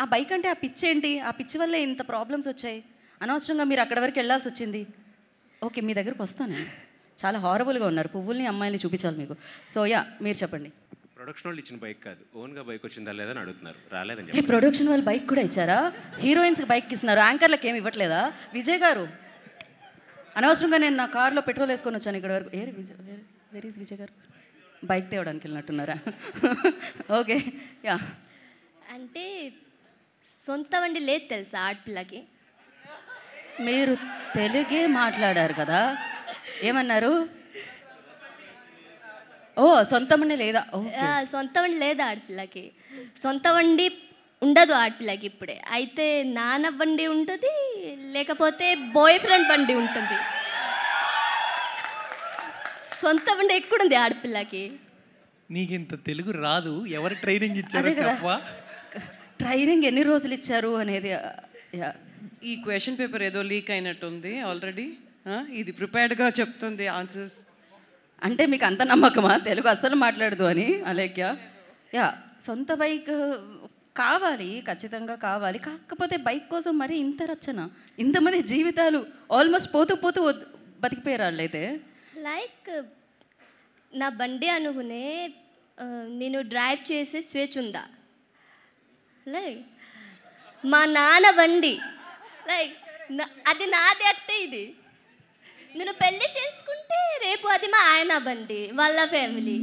ఆ బైక్ అంటే ఆ పిచ్చి ఏంటి? ఆ పిచ్చి వల్లే ఇంత ప్రాబ్లమ్స్ వచ్చాయి. అనవసరంగా మీరు అక్కడి వరకు వెళ్ళాల్సి వచ్చింది. ఓకే, మీ దగ్గరకు వస్తాను. చాలా హారబుల్గా ఉన్నారు. పువ్వుల్ని అమ్మాయిల్ని చూపించాలి మీకు. సో మీరు చెప్పండి. ప్రొడక్షన్ వాళ్ళు ఇచ్చిన బైక్ కాదు, ఓన్గా బైక్ వచ్చిందా లేదని అడుగుతున్నారు. రాలేదని ఏ ప్రొడక్షన్ వాళ్ళు బైక్ కూడా ఇచ్చారా? హీరోయిన్స్కి బైక్ ఇస్తున్నారు, యాంకర్లకు ఏమి ఇవ్వట్లేదా? విజయ్ గారు, అనవసరంగా నేను నా కార్లో పెట్రోల్ వేసుకొని వచ్చాను ఇక్కడ వరకు. వెరీ ఈజ్ విజయ్ గారు? బైక్ తేవడానికి వెళ్ళినట్టున్నారా? ఓకే అంటే సొంత వండి లేదు తెలుసా ఆడపిల్లకి. మీరు తెలుగే మాట్లాడారు కదా, ఏమన్నారు? ఓ సొంత బండి లేదా? సొంత వండి లేదు ఆడపిల్లకి. సొంత వండి ఉండదు ఆడపిల్లకి ఇప్పుడే. అయితే నాన్న బండి ఉంటుంది, లేకపోతే బాయ్ ఫ్రెండ్ బండి ఉంటుంది. సొంత బండి ఎక్కడుంది ఆడపిల్లకి? నీకు ఇంత తెలుగు రాదు, ఎవరు ట్రైనింగ్ ఇచ్చారు చెప్పవా? ట్రైనింగ్ ఎన్ని రోజులు ఇచ్చారు అనేది. ఈ క్వశ్చన్ పేపర్ ఏదో లీక్ అయినట్టుంది ఆల్రెడీ. ఇది ప్రిపేర్డ్గా చెప్తుంది ఆన్సర్స్. అంటే మీకు అంత నమ్మకమా తెలుగు అస్సలు మాట్లాడదు అని అలేఖ్య? సొంత బైక్ కావాలి, ఖచ్చితంగా కావాలి. కాకపోతే బైక్ కోసం మరి ఇంత రచన, ఇంతమంది జీవితాలు ఆల్మోస్ట్ పోతూ పోతూ బతికిపోయారు వాళ్ళైతే. లైక్ నా బండి అనుకునే నేను డ్రైవ్ చేసే స్వేచ్ఛ ఉందా? లైక్ మా నాన్న బండి, లైక్ అది నాది అట్టే. ఇది నేను పెళ్ళి చేసుకుంటే రేపు అది మా ఆయన బండి, వాళ్ళ ఫ్యామిలీ.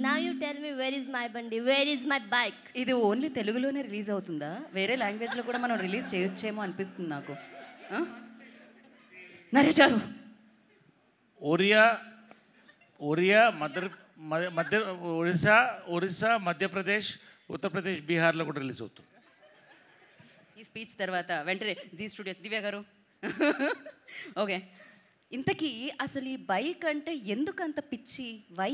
నా you tell me where is my బండి, వేర్ ఈజ్ మై బైక్? ఇది ఓన్లీ తెలుగులోనే రిలీజ్ అవుతుందా? వేరే లాంగ్వేజ్లో కూడా మనం రిలీజ్ చేయొచ్చేమో అనిపిస్తుంది నాకు. నరేష్ గారు, ఒరిస్సా, మధ్యప్రదేశ్, ఉత్తరప్రదేశ్, బీహార్లో కూడా రిలీజ్ అవుతుంది. ఈ స్పీచ్ తర్వాత వెంటనే జీ స్టూడియోస్ దివ్య గారు. ఓకే, ఇంతకీ అసలు ఈ బైక్ అంటే ఎందుకు అంత పిచ్చి? వై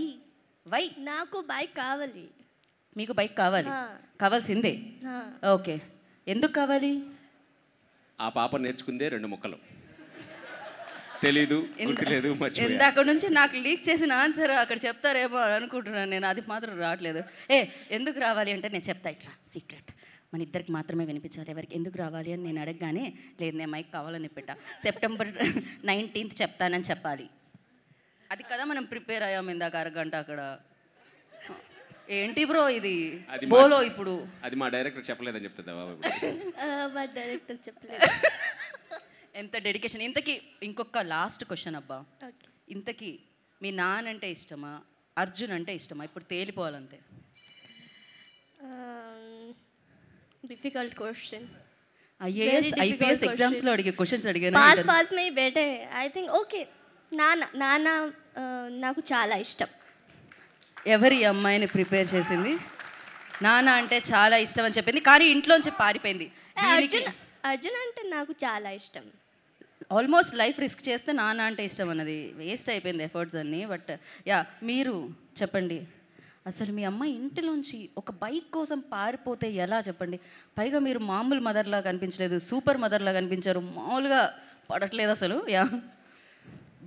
నాకు బైక్ కావాలి. మీకు బైక్ కావాలి? కావాల్సిందే. ఓకే, ఎందుకు కావాలి? ఆ పాప నేర్చుకుందే 2 ముక్కలు, తెలీదు, గుర్తులేదు, ఇందాక నుంచి నాకు లీక్ చేసిన ఆన్సర్ అక్కడ చెప్తారేమో అనుకుంటున్నాను నేను. అది మాత్రం రావట్లేదు. ఎందుకు రావాలి అంటే నేను చెప్తా, ఇట్రా సీక్రెట్, మన ఇద్దరికి మాత్రమే వినిపించాలి. ఎవరికి ఎందుకు రావాలి అని నేను అడగగానే, లేదు నేను మైక్ కావాలని పెట్టా, సెప్టెంబర్ 19th చెప్తానని చెప్పాలి. అది కదా మనం ప్రిపేర్ అయ్యాము ఇందాక అరగంట అక్కడ. ఏంటి బ్రో ఇది బోలో? ఇప్పుడు అది మా డైరెక్టర్ చెప్పలేదని చెప్తుందా బాబు? మా డైరెక్టర్ చెప్పలేదు. ఎంత డెడికేషన్. ఇంతకీ ఇంకొక లాస్ట్ క్వశ్చన్ అబ్బా, ఇంతకీ మీ నాన్న అంటే ఇష్టమా, అర్జున్ అంటే ఇష్టమా? ఇప్పుడు తేలిపోవాలంతే. Difficult question. ఐపీఎస్ ఎగ్జామ్స్లో అడిగే క్వశ్చన్స్ అడిగాను. పాస్ మే బేటే. ఐ థింక్ ఓకే, నాన్న నాకు చాలా ఇష్టం. ఎవరి అమ్మాయిని ప్రిపేర్ చేసింది? నాన్న అంటే చాలా ఇష్టం అని చెప్పింది, కానీ ఇంట్లోంచి పారిపోయింది. అర్జున్ అంటే నాకు చాలా ఇష్టం. ఆల్మోస్ట్ లైఫ్ రిస్క్ చేస్తే నాన్న అంటే ఇష్టం అన్నది వేస్ట్ అయిపోయింది ఎఫర్ట్స్ అన్నీ. బట్ మీరు చెప్పండి, అసలు మీ అమ్మాయి ఇంటిలోంచి ఒక బైక్ కోసం పారిపోతే ఎలా చెప్పండి? పైగా మీరు మామూలు మదర్లా కనిపించలేదు, సూపర్ మదర్లా కనిపించారు. మామూలుగా పడట్లేదు అసలు.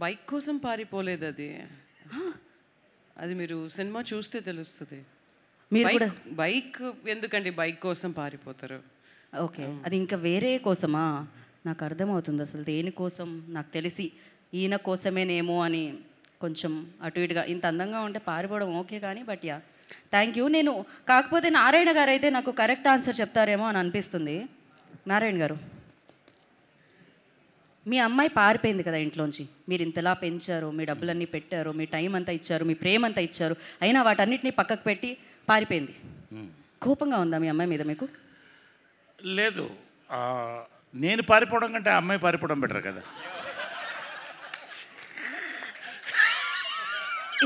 బైక్ కోసం పారిపోలేదు, అది మీరు సినిమా చూస్తే తెలుస్తుంది. మీరు కూడా బైక్ ఎందుకండి బైక్ కోసం పారిపోతారు? ఓకే, అది ఇంకా వేరే కోసమా? నాకు అర్థమవుతుంది అసలు దేనికోసం. నాకు తెలిసి ఈయన కోసమేనేమో అని కొంచెం అటు ఇటుగా. ఇంత అందంగా ఉంటే పారిపోవడం ఓకే కానీ, బట్ థ్యాంక్ యూ. నేను కాకపోతే నారాయణ గారు అయితే నాకు కరెక్ట్ ఆన్సర్ చెప్తారేమో అని అనిపిస్తుంది. నారాయణ గారు, మీ అమ్మాయి పారిపోయింది కదా ఇంట్లోంచి. మీరు ఇంతలా పెంచారు, మీ డబ్బులన్నీ పెట్టారు, మీ టైం అంతా ఇచ్చారు, మీ ప్రేమ అంతా ఇచ్చారు, అయినా వాటన్నిటిని పక్కకు పెట్టి పారిపోయింది. కోపంగా ఉందా మీ అమ్మాయి మీద మీకు? లేదు, నేను పారిపోవడం కంటే ఆ అమ్మాయి పారిపోవడం బెటర్ కదా.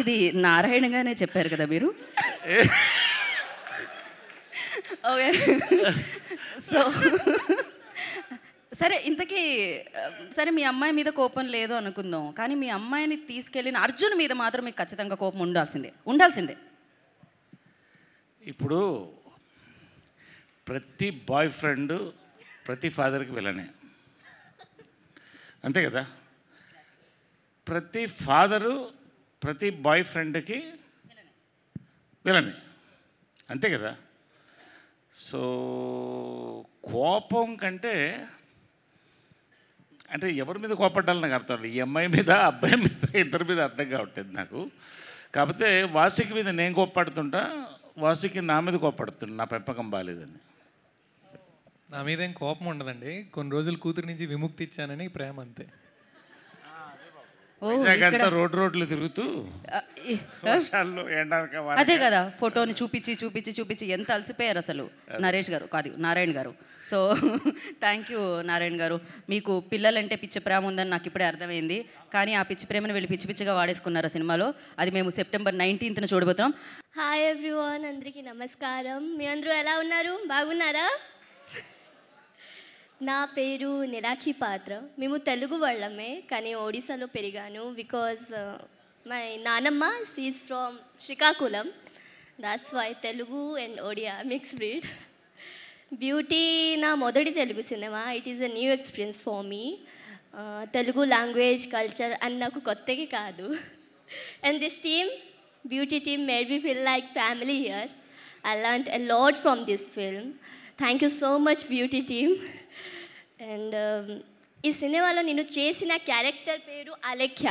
ఇది నారాయణగానే చెప్పారు కదా మీరు. ఓకే, సో సరే, ఇంతకీ సరే మీ అమ్మాయి మీద కోపం లేదు అనుకుందాం, కానీ మీ అమ్మాయిని తీసుకెళ్ళిన అర్జున్ మీద మాత్రం మీకు ఖచ్చితంగా కోపం ఉండాల్సిందే. ఇప్పుడు ప్రతి బాయ్ ఫ్రెండ్ ప్రతి ఫాదర్కి విలనే, అంతే కదా? ప్రతి ఫాదరు ప్రతి బాయ్ ఫ్రెండ్కి విలనే, అంతే కదా? సో కోపం కంటే అంటే ఎవరి మీద కోపడ్డాలని నాకు అర్థం లేదు. ఈ అమ్మాయి మీద అబ్బాయి మీద ఇద్దరి మీద అర్థం కావట్లేదు నాకు. కాకపోతే వాసుకి మీద నేను కోప్పడుతుంటా, వాసుకి నా మీద కోప్పడుతుంటా, నా పెంపకం బాగాలేదని. నా మీద ఏం కోపం ఉండదండి, కొన్ని రోజులు కూతురు నుంచి విముక్తి ఇచ్చానని ప్రేమ అంతే. అంతా రోడ్లు తిరుగుతూ వర్షాల్లో ఎండాక అదే కదా, ఫోటోని చూపించి ఎంత అలసిపోయారు అసలు నరేష్ గారు, కాదు నారాయణ గారు. సో థ్యాంక్ యూ నారాయణ గారు. మీకు పిల్లలంటే పిచ్చి ప్రేమ ఉందని నాకు ఇప్పుడే అర్థమైంది, కానీ ఆ పిచ్చి ప్రేమను వీళ్ళు పిచ్చిగా వాడేసుకున్నారు ఆ సినిమాలో. అది మేము సెప్టెంబర్ 19న చూడబోతున్నాం. హాయ్ ఎవ్రీవన్, అందరికీ నమస్కారం. మీ అందరూ ఎలా ఉన్నారు? బాగున్నారా? నా పేరు నిలాఖి పాత్ర. మేము తెలుగు వాళ్ళమే, కానీ ఒడిశాలో పెరిగాను. బికాజ్ మై నానమ్మ she's from Srikakulam. That's why Telugu and Odia mix breed. Beauty నా మొదటి తెలుగు సినిమా. It is a new experience for me. Telugu language culture అని నాకు కొత్తగా కాదు. And this team, Beauty team, made me feel like family here. I learned a lot from this film. Thank you so much Beauty team. And ఈ సినిమాలో నేను చేసిన character పేరు అలేఖ్య.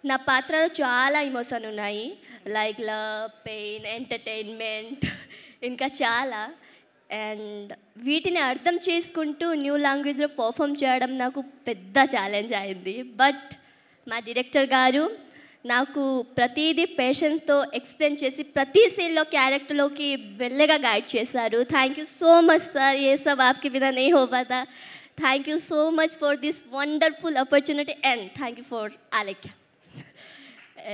నా పాత్రలో చాలా ఎమోషన్ ఉన్నాయి, లైక్ లవ్, పెయిన్, ఎంటర్టైన్మెంట్, ఇంకా చాలా. అండ్ వీటిని అర్థం చేసుకుంటూ న్యూ లాంగ్వేజ్లో పర్ఫామ్ చేయడం నాకు పెద్ద ఛాలెంజ్ అయింది. బట్ మా డైరెక్టర్ గారు నాకు ప్రతిదీ పేషెన్స్తో ఎక్స్ప్లెయిన్ చేసి ప్రతి సీన్లో క్యారెక్టర్లోకి మెల్లగా గైడ్ చేశారు. Thank you so much sir. ఏ సబ్ ఆప్కి బినా नहीं हो पाता. Thank you so much for this wonderful opportunity and thank you for Alekhya.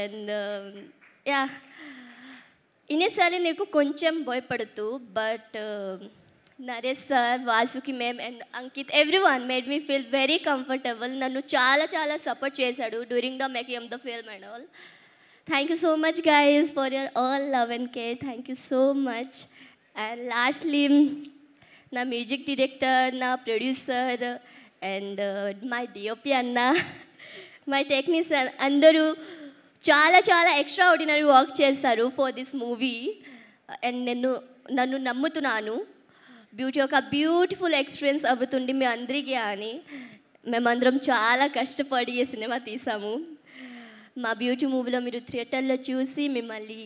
And yeah, initially నీకు కొంచెం భయపడుతూ, but Naresh sir, Vasuki ma'am and Ankit, everyone made me feel very comfortable. నన్ను చాలా సపోర్ట్ చేశాడు during the making of the film and all. Thank you so much guys for your all love and care. Thank you so much. And lastly నా music director, నా producer and my DOP అన్న, my technician అందరూ చాలా extra ordinary work చేశారు for this movie. And నన్ను నమ్ముతున్నాను beauty ఒక beautiful experience అవుతుంది మీ అందరికీ అని. మేమందరం చాలా కష్టపడి ఈ సినిమా తీసాము. మా బ్యూటీ మూవీలో మీరు థియేటర్లో చూసి మిమ్మల్ని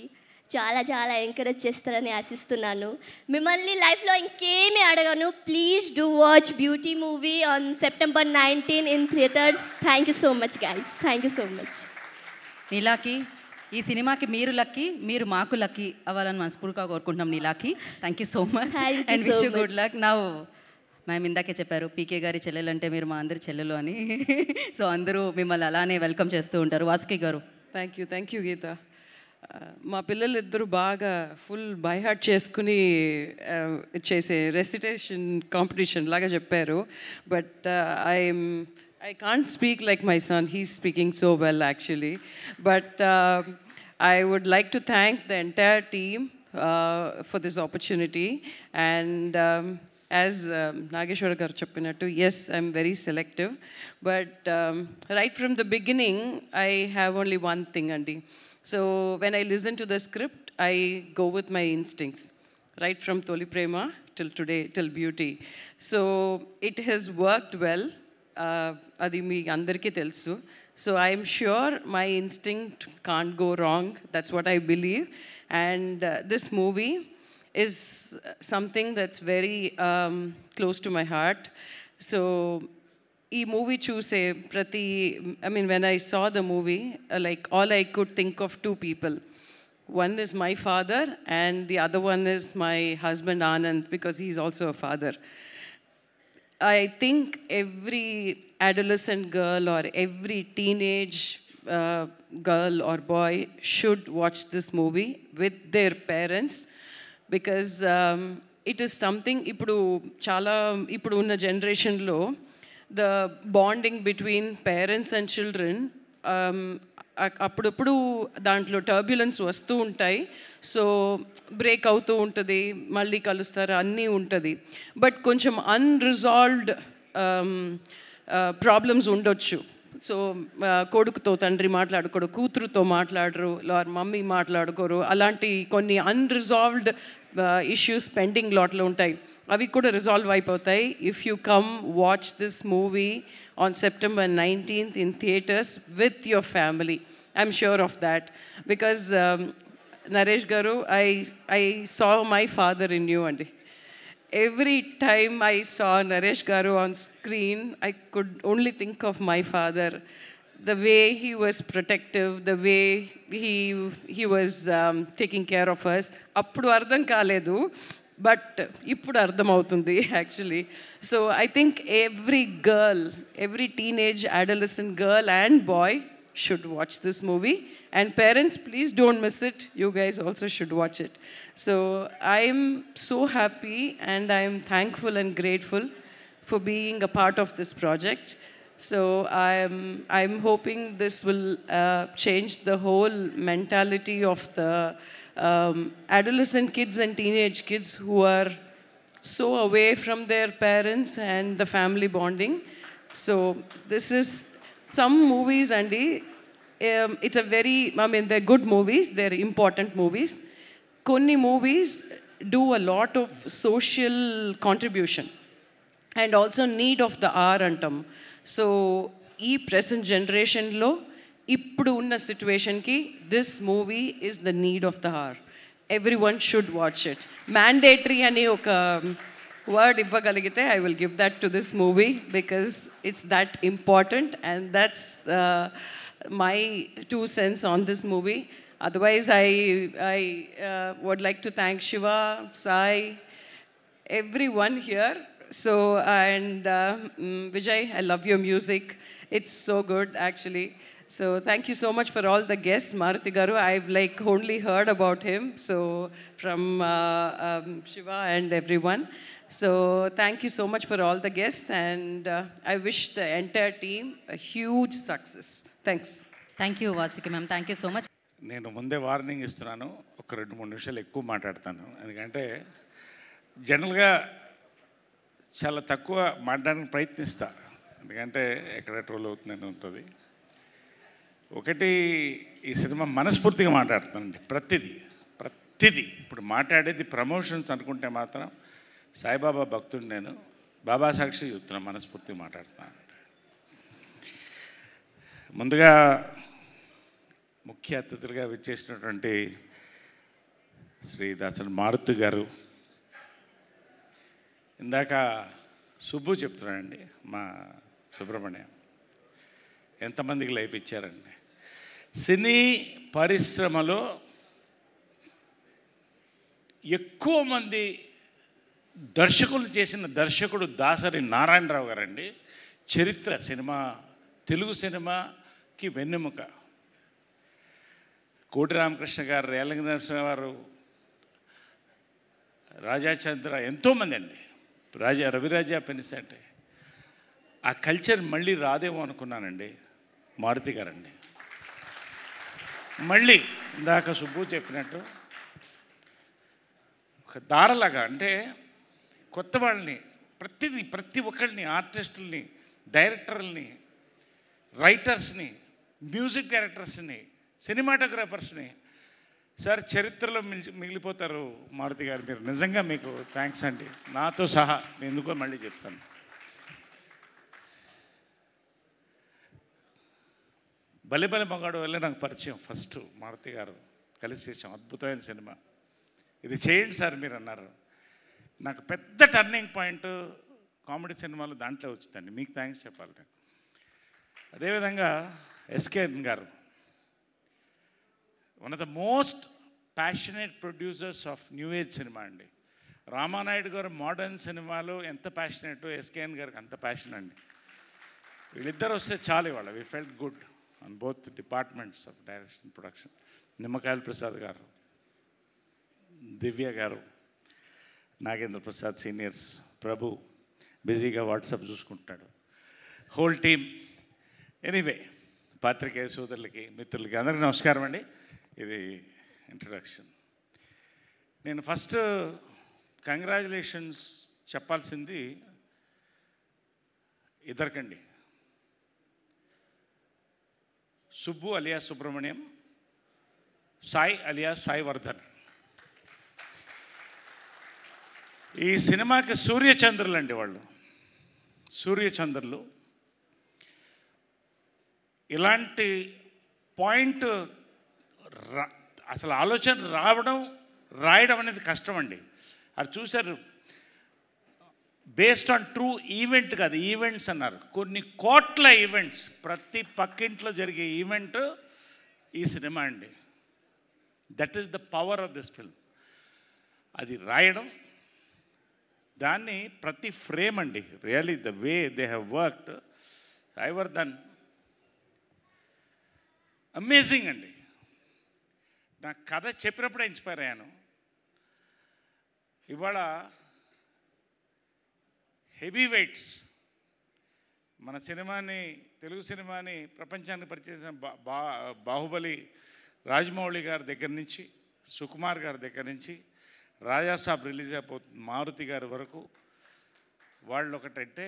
చాలా ఎంకరేజ్ చేస్తారని ఆశిస్తున్నాను. మిమ్మల్ని లైఫ్లో ఇంకేమీ అడగను. Please do watch beauty movie on September 19 in theatres. Thank you so much guys. Thank you so much. నీలాకి, ఈ సినిమాకి మీరు లక్కీ, మీరు మాకు లక్కీ అవ్వాలని మనస్ఫూర్తిగా కోరుకుంటున్నాం. నీలాకి thank you so much and wish you good luck. నా మేము ఇందాకే చెప్పారు పీకే గారి చెల్లెలు అంటే మీరు మా అందరి చెల్లెలు అని. సో అందరూ మిమ్మల్ని అలానే వెల్కమ్ చేస్తూ ఉంటారు. వాసుకి గారు. థ్యాంక్ యూ గీత. మా పిల్లలు ఇద్దరు బాగా ఫుల్ బై హార్ట్ చేసుకుని చేసే రెసిటేషన్ కాంపిటీషన్ లాగా చెప్పారు. But I can't speak like my son. He's speaking so well, actually. But I would like to thank the entire team for this opportunity. And as Nageshwar garu cheppinattu, yes, I'm very selective. But right from the beginning, I have only one thing, Andi. So when I listen to the script, I go with my instincts. Right from Toli Prema till today, till Beauty. So it has worked well. అది మీ అందరికీ తెలుసు. So I'm sure my instinct can't go wrong. That's what I believe. And this movie is something that's very close to my heart. So ఈ movie చూసే ప్రతి when I saw the movie, like all I could think of two people. One is my father and the other one is my husband Anand, because he's also a father. I think every adolescent girl or every teenage girl or boy should watch this movie with their parents, because it is something ఇప్పుడు ఉన్న జనరేషన్లో the bonding between parents and children, అప్పుడప్పుడు దాంట్లో turbulence వస్తూ ఉంటాయి. So break అవుతూ ఉంటుంది, మళ్ళీ కలుస్తారు, అన్నీ ఉంటుంది. బట్ కొంచెం అన్రిజాల్వ్డ్ ప్రాబ్లమ్స్ ఉండొచ్చు సో కొడుకుతో తండ్రి మాట్లాడుకోరు, కూతురుతో మాట్లాడరు, మమ్మీ మాట్లాడుకోరు, అలాంటి కొన్ని అన్రిజాల్వ్డ్ ఇష్యూస్ పెండింగ్ లాట్లో ఉంటాయి. అవి కూడా రిజాల్వ్ అయిపోతాయి if you come watch this movie on September 19th in theaters with your family. I'm sure of that because Naresh garu, I saw my father in you, and every time I saw Naresh garu on screen, I could only think of my father. The way he was protective, the way he was taking care of us. Appudu ardham kaledu, but ippudu ardham avutundi actually. So I think every girl, every teenage adolescent girl and boy should watch this movie. And parents, please don't miss it. You guys also should watch it. So I'm so happy and I'm thankful and grateful for being a part of this project. So I'm hoping this will change the whole mentality of the adolescent kids and teenage kids who are so away from their parents and the family bonding. So this is some movies, Andy. It's a very, I mean, they're good movies, they're important movies. Konni movies do a lot of social contribution and also need of the hour antam. So ee present generation lo ippudu unna situation ki this movie is the need of the hour. Everyone should watch it. Mandatory ani oka word ivvagaligite, I will give that to this movie because it's that important, and that's my 2 cents on this movie. Otherwise, I would like to thank Shiva, Sai, everyone here. So, and Vijay, I love your music. It's so good, actually. So, thank you so much for all the guests. Maruti garu, I've like only heard about him. So, from Shiva and everyone. So, thank you so much for all the guests, and I wish the entire team a huge success. Thanks. Thank you Vasuki ma'am, thank you so much. నేను ముందే warning ఇస్తున్నాను, ఒక 2-3 నిమిషాలు ఎక్కువ మాట్లాడతాను. ఎందుకంటే జనరల్గా చాలా తక్కువ మాట్లాడడానికి ప్రయత్నిస్తా, ఎందుకంటే ఎక్కడ ట్రోల్ అవుతుందని ఉంటుంది. ఒకటి, ఈ సినిమా మనస్ఫూర్తిగా మాట్లాడుతానండి. ప్రతిదీ ఇప్పుడు మాట్లాడేది ప్రమోషన్స్ అనుకుంటే మాత్రం సాయిబాబా భక్తుడు నేను, బాబా సాక్షి చెప్తున్నా, మనస్ఫూర్తిగా మాట్లాడుతున్నాను. ముందుగా ముఖ్య అతిథులుగా విచ్చేసినటువంటి శ్రీ దాసరి మారుతి గారు, ఇందాక సుబ్బు చెప్తున్నానండి, మా సుబ్రహ్మణ్యం ఎంతమందికి లైఫ్ ఇచ్చారండి. సినీ పరిశ్రమలో ఎక్కువ మంది దర్శకులు చేసిన దర్శకుడు దాసరి నారాయణరావు గారండి. చరిత్ర సినిమా, తెలుగు సినిమాకి వెన్నెముక. కోటి రామకృష్ణ గారు, రేలంగి నరసింహ గారు, రాజాచంద్ర, ఎంతోమంది అండి, రవిరాజా పెనిసంటే. ఆ కల్చర్ మళ్ళీ రాదేమో అనుకున్నానండి. మారుతి గారండి మళ్ళీ ఇందాక సుబ్బు చెప్పినట్టు ఒక దారలాగా, అంటే కొత్త వాళ్ళని, ప్రతి ఒక్కరిని, ఆర్టిస్టుల్ని, డైరెక్టర్లని, రైటర్స్ని, మ్యూజిక్ డైరెక్టర్స్ని, సినిమాటోగ్రాఫర్స్ని, సార్ చరిత్రలో మిగిలిపోతారు మారుతి గారు. మీరు నిజంగా మీకు థ్యాంక్స్ అండి, నాతో సహా. నేను ఎందుకో మళ్ళీ చెప్తాను. భలే మగాడు వల్లే నాకు పరిచయం. ఫస్ట్ మారుతి గారు కలిసి చేసాం, అద్భుతమైన సినిమా. ఇది చేయండి సార్ మీరు అన్నారు. నాకు పెద్ద టర్నింగ్ పాయింట్ కామెడీ సినిమాలు దాంట్లో వచ్చిందండి. మీకు థ్యాంక్స్ చెప్పాలి. అదేవిధంగా ఎస్కేఎన్ గారు, one of the most passionate producers of new age cinema అండి. రామానాయుడు గారు మోడర్న్ సినిమాలో ఎంత ప్యాషనేట్, ఎస్కేఎన్ గారికి అంత ప్యాషన్ అండి. వీళ్ళిద్దరు వస్తే చాలు ఇవాళ. We felt good on both departments of direction, production. Nimmakayala Prasad గారు, దివ్య గారు, నాగేంద్ర ప్రసాద్ సీనియర్స్, ప్రభు బిజీగా వాట్సాప్ చూసుకుంటాడు, హోల్ టీమ్. ఎనీవే, పాత్రికేయ సోదరులకి, మిత్రులకి అందరికీ నమస్కారం అండి. ఇది ఇంట్రడక్షన్. నేను ఫస్ట్ కంగ్రాచులేషన్స్ చెప్పాల్సింది ఇద్దరికండి. సుబ్బు అలియా సుబ్రహ్మణ్యం, సాయి అలియా సాయి వర్ధన్. ఈ సినిమాకి సూర్యచంద్రులు అండి వాళ్ళు, సూర్యచంద్రులు. ఇలాంటి పాయింట్ అసలు ఆలోచన రాయడం అనేది కష్టం అండి. అది చూశారు, బేస్డ్ ఆన్ ట్రూ ఈవెంట్ కాదు, ఈవెంట్స్ అన్నారు. కొన్ని కోట్ల ఈవెంట్స్, ప్రతి పక్కింట్లో జరిగే ఈవెంట్ ఈ సినిమా అండి. That is the power of this film. అది రాయడం, దాన్ని ప్రతి ఫ్రేమ్ అండి, really the way they have worked. Sai Vardhan amazing అండి. నా కథ చెప్పినప్పుడే ఇన్స్పైర్ అయ్యాను. ఇవాళ హెవీ వెయిట్స్ మన సినిమాని, తెలుగు సినిమాని ప్రపంచానికి పరిచయం చేసిన బాహుబలి రాజమౌళి గారి దగ్గర నుంచి, సుకుమార్ గారి దగ్గర నుంచి, రాజాసాబ్ రిలీజ్ అయిపోతుంది మారుతి గారి వరకు, వాళ్ళు ఒకటంటే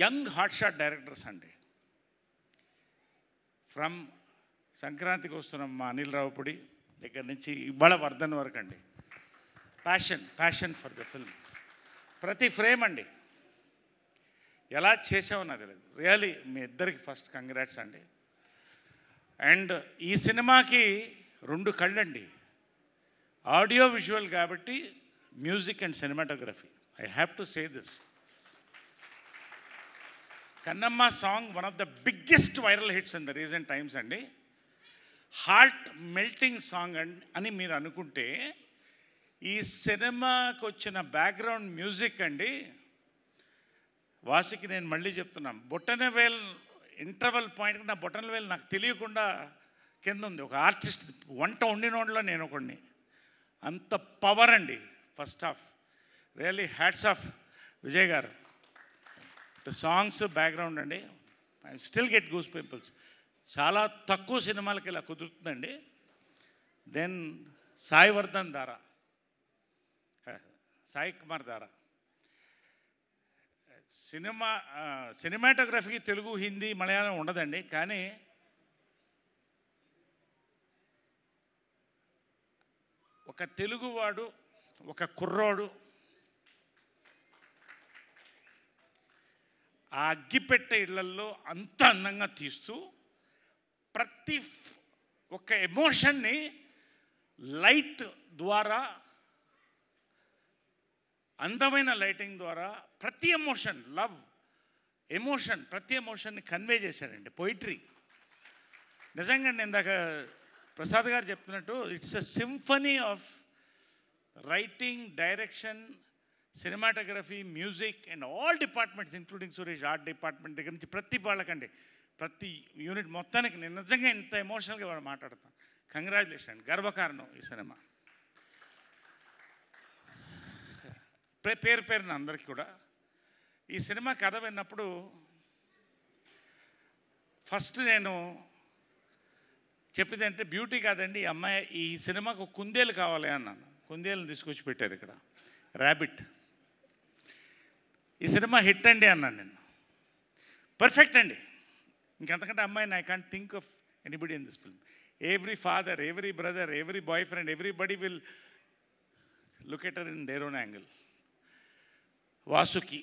యంగ్ హాట్ షాట్ డైరెక్టర్స్ అండి. ఫ్రమ్ సంక్రాంతికి వస్తున్న మా అనిల్ రావుపూడి దగ్గర నుంచి ఇవాళ వర్ధన్ వరకు అండి. Passion for the film. ప్రతి ఫ్రేమ్ అండి ఎలా చేసామో నాకు తెలియదు. రియలీ మీ ఇద్దరికి ఫస్ట్ కంగ్రాట్స్ అండి. అండ్ ఈ సినిమాకి 2 కళ్ళండి, ఆడియో విజువల్ కాబట్టి music and cinematography. I have to say this. Kannamma song one of the biggest viral hits in the recent times అండి. హార్ట్ మెల్టింగ్ సాంగ్ అని మీరు అనుకుంటే, ఈ సినిమాకి వచ్చిన బ్యాక్గ్రౌండ్ మ్యూజిక్ అండి, వాసికి నేను మళ్ళీ చెప్తున్నాను, బొటనవేల్ ఇంటర్వల్ పాయింట్కి నా బొటనవేల్ నాకు తెలియకుండా కింద ఉంది. ఒక ఆర్టిస్ట్ వంట వండినోడ్లో నేను ఒకడిని. అంత పవర్ అండి first half. Really hats off Vijay గారు. సాంగ్స్ బ్యాక్గ్రౌండ్ అండి, I still get goose pimples. చాలా తక్కువ సినిమాలకి ఇలా కుదురుతుందండి. దెన్ సాయి వర్ధన్ దారా, సాయి కుమార్ దారా. సినిమాటోగ్రఫీకి తెలుగు, హిందీ, మలయాళం ఉండదండి. కానీ ఒక తెలుగువాడు, ఒక కుర్రోడు ఆ అగ్గిపెట్టె ఇళ్లల్లో అంత అందంగా తీస్తూ ప్రతి ఒక ఎమోషన్ని లైట్ ద్వారా, అందమైన లైటింగ్ ద్వారా ప్రతి ఎమోషన్, లవ్ ఎమోషన్, ప్రతి ఎమోషన్ని కన్వే చేశాడండి. పోయిటరీ నిజంగా. నేను ఇందాక ప్రసాద్ గారు చెప్తున్నట్టు it's a symphony of writing, direction, cinematography, music and all departments including Suresh, art department దగ్గర నుంచి ప్రతి వాళ్ళకండి, ప్రతి యూనిట్ మొత్తానికి. నేను నిజంగా ఇంత ఎమోషనల్గా వాళ్ళు మాట్లాడతాను. కంగ్రాచులేషన్, గర్వకారణం ఈ సినిమా. పేరున అందరికీ కూడా. ఈ సినిమా కథ విన్నప్పుడు ఫస్ట్ నేను చెప్పింది అంటే, బ్యూటీ కాదండి ఈ అమ్మాయి, ఈ సినిమాకు కుందేలు కావాలి అన్నాను. కుందేలను తీసుకొచ్చి పెట్టారు ఇక్కడ, ర్యాబిట్. ఈ సినిమా హిట్ అండి అన్నాను నేను. పర్ఫెక్ట్ అండి. ఇంకంతకంటే అమ్మాయిని I can't think of anybody in this film. Every father, every brother, every boyfriend, everybody will look at her in their own angle. Vasuki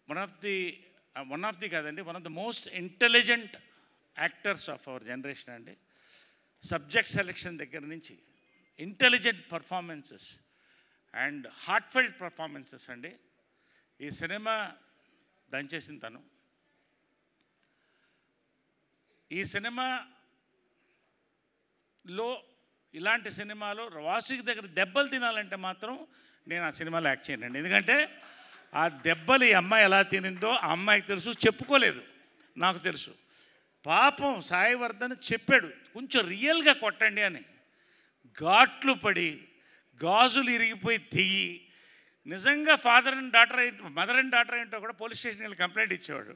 one of the కాదండి, one of the most intelligent actors of our generation అండి. Subject selection దగ్గర నుంచి intelligent performances and heartfelt performances అండి. ఈ cinema దంచేసిన తను. ఈ సినిమాలో, ఇలాంటి సినిమాలో వాసుకి దగ్గర దెబ్బలు తినాలంటే మాత్రం నేను ఆ సినిమాలో యాక్ట్ చేయనండి. ఎందుకంటే ఆ దెబ్బలు ఈ అమ్మాయి ఎలా తినిందో ఆ అమ్మాయికి తెలుసు, చెప్పుకోలేదు, నాకు తెలుసు. పాపం సాయి వర్ధన్ చెప్పాడు కొంచెం రియల్గా కొట్టండి అని. ఘాట్లు పడి, గాజులు ఇరిగిపోయి తెగి, నిజంగా మదర్ అండ్ డాటర్ ఏంటో కూడా పోలీస్ స్టేషన్కి వెళ్ళి కంప్లైంట్ ఇచ్చేవాడు.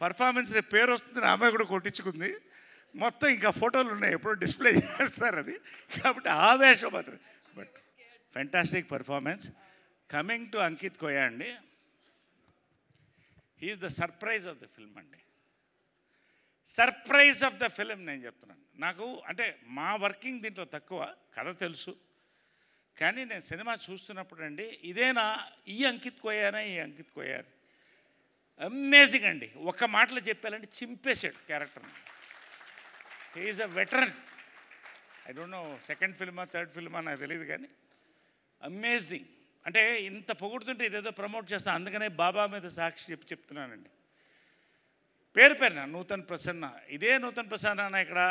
పర్ఫార్మెన్స్ పేరు వస్తుంది, అమ్మాయి కూడా కొట్టించుకుంది. మొత్తం ఇంకా ఫోటోలు ఉన్నాయి, ఎప్పుడో డిస్ప్లే చేస్తారు అది. కాబట్టి ఆవేశం మాత్రం. But fantastic performance. Coming to Ankit Koya అండి, he's the surprise of the film అండి. సర్ప్రైజ్ ఆఫ్ ద ఫిలిం నేను చెప్తున్నాను. నాకు అంటే మా వర్కింగ్ దీంట్లో తక్కువ, కథ తెలుసు, కానీ నేను సినిమా చూస్తున్నప్పుడు అండి ఇదేనా, ఈ అంకిత్ కోయానా, ఈ అంకిత్ కోయారు అమేజింగ్ అండి. ఒక్క మాటలో చెప్పాలంటే చింపేశాడు క్యారెక్టర్ని. He is a veteran. I don't know second ఫిల్మా థర్డ్ ఫిల్మా నాకు తెలియదు, కానీ అమేజింగ్. అంటే ఇంత పొగుడుతుంటే ఇదేదో ప్రమోట్ చేస్తాను, అందుకనే బాబా మీద సాక్షి చెప్తున్నానండి. పేరు పేరున నూతన్ ప్రసన్న, ఇదే నూతన్ ప్రసన్న ఇక్కడ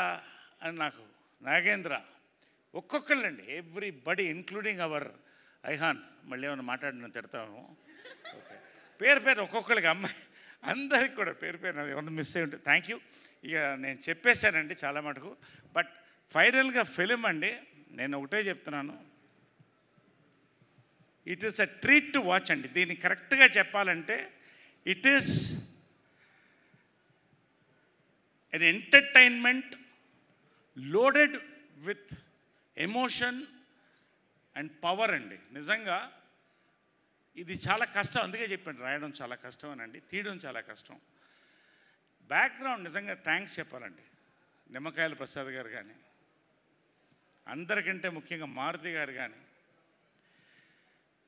అని నాకు నాగేంద్ర, ఒక్కొక్కళ్ళండి, ఎవ్రీబడి ఇంక్లూడింగ్ అవర్ ఐహాన్. మళ్ళీ ఏమైనా మాట్లాడిన తిడతాము. ఓకే, పేరు పేరు ఒక్కొక్కరికి, అమ్మాయి అందరికి కూడా పేరు పేరు ఏమన్నా మిస్ అయ్యి ఉంటే థ్యాంక్ యూ. ఇక నేను చెప్పేశానండి చాలా మటుకు. బట్ ఫైనల్గా ఫిలిం అండి, నేను ఒకటే చెప్తున్నాను, it is a treat to watch అండి. దీన్ని కరెక్ట్గా చెప్పాలంటే it is an entertainment loaded with emotion and power అండి. నిజంగా ఇది చాలా కష్టం, అందుకే చెప్పాను రాయడం చాలా కష్టం అనండి, తీయడం చాలా కష్టం. బ్యాక్గ్రౌండ్ నిజంగా థ్యాంక్స్ చెప్పాలండి నిమ్మకాయల ప్రసాద్ గారు కానీ, అందరికంటే ముఖ్యంగా మారుతి గారు కానీ.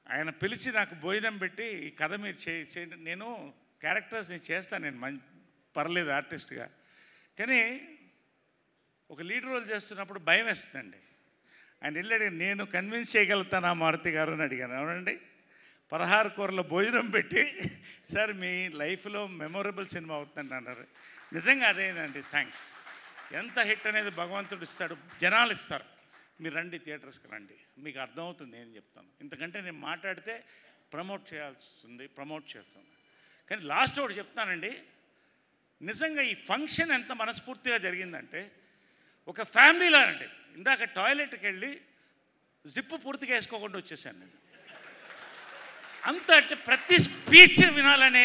ఆయన పిలిచి నాకు భోజనం పెట్టి ఈ కథ మీరు చేయండి, నేను క్యారెక్టర్స్ నేను చేస్తాను, నేను పర్లేదు ఆర్టిస్ట్గా, కానీ ఒక లీడ్ రోల్ చేస్తున్నప్పుడు భయం వేస్తుందండి. ఆయన వెళ్ళాడు, నేను కన్విన్స్ చేయగలుగుతాను ఆ మారుతి గారు అని అడిగాను. అవునండి, 16 కూరల భోజనం పెట్టి సార్ మీ లైఫ్లో మెమొరబుల్ సినిమా అవుతుందండి అన్నారు. నిజంగా అదేనండి, థ్యాంక్స్. ఎంత హిట్ అనేది భగవంతుడు ఇస్తాడు, జనాలు ఇస్తారు. మీరు రండి, థియేటర్స్కి రండి, మీకు అర్థమవుతుంది నేను చెప్తాను. ఇంతకంటే నేను మాట్లాడితే ప్రమోట్ చేయాల్సి వస్తుంది, ప్రమోట్ చేస్తాను. కానీ లాస్ట్ ఒకటి చెప్తానండి, నిజంగా ఈ ఫంక్షన్ ఎంత మనస్ఫూర్తిగా జరిగిందంటే ఒక ఫ్యామిలీలో అండి. ఇందాక టాయిలెట్కి వెళ్ళి జిప్పు పూర్తిగా వేసుకోకుండా వచ్చేసాను నేను. అంత అంటే ప్రతి స్పీచ్ వినాలనే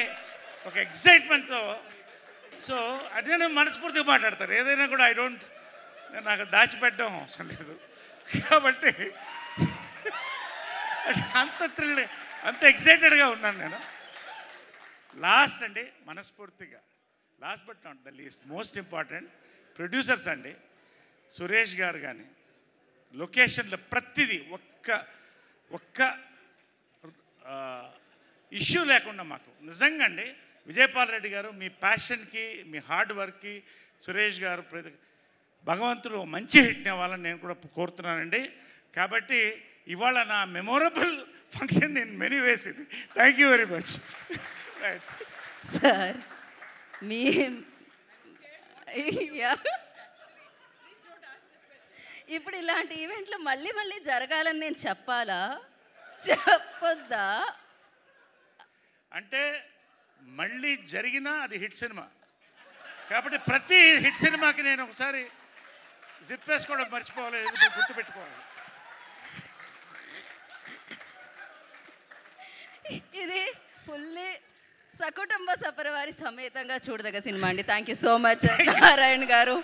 ఒక ఎక్సైట్మెంట్తో. సో అదే మనస్ఫూర్తిగా మాట్లాడతారు ఏదైనా కూడా. నాకు దాచిపెట్టడం అవసరం లేదు కాబట్టి అంత థ్రిల్, అంత ఎక్సైటెడ్గా ఉన్నాను నేను. లాస్ట్ అండి మనస్ఫూర్తిగా, last but not the least, most important producers అండి, సురేష్ గారు కానీ లొకేషన్లో ప్రతిదీ ఒక్క ఇష్యూ లేకుండా మాకు నిజంగా అండి. విజయపాల్ రెడ్డి గారు మీ ప్యాషన్కి, మీ హార్డ్ వర్క్కి, సురేష్ గారు భగవంతుడు మంచి హిట్ని ఇవ్వాలని నేను కూడా కోరుతున్నానండి. కాబట్టి ఇవాళ నా మెమొరబుల్ ఫంక్షన్ నేను మెనీ వేసింది. Thank you very much. Right sir, మీ ఇప్పుడు ఇలాంటి ఈవెంట్లు మళ్ళీ మళ్ళీ జరగాలని నేను చెప్పాలా, చెప్పొద్దా? అంటే మళ్ళీ జరిగినా అది హిట్ సినిమా కాబట్టి ప్రతి హిట్ సినిమాకి నేను ఒకసారి జిప్ వేసుకోవడం మర్చిపోవాలి, గుర్తుపెట్టుకోవాలి. ఇది ఫుల్లీ సకుటుంబ సపరివారి సమేతంగా చూడదగ్గ సినిమా అండి. Thank you so much Narayana గారు.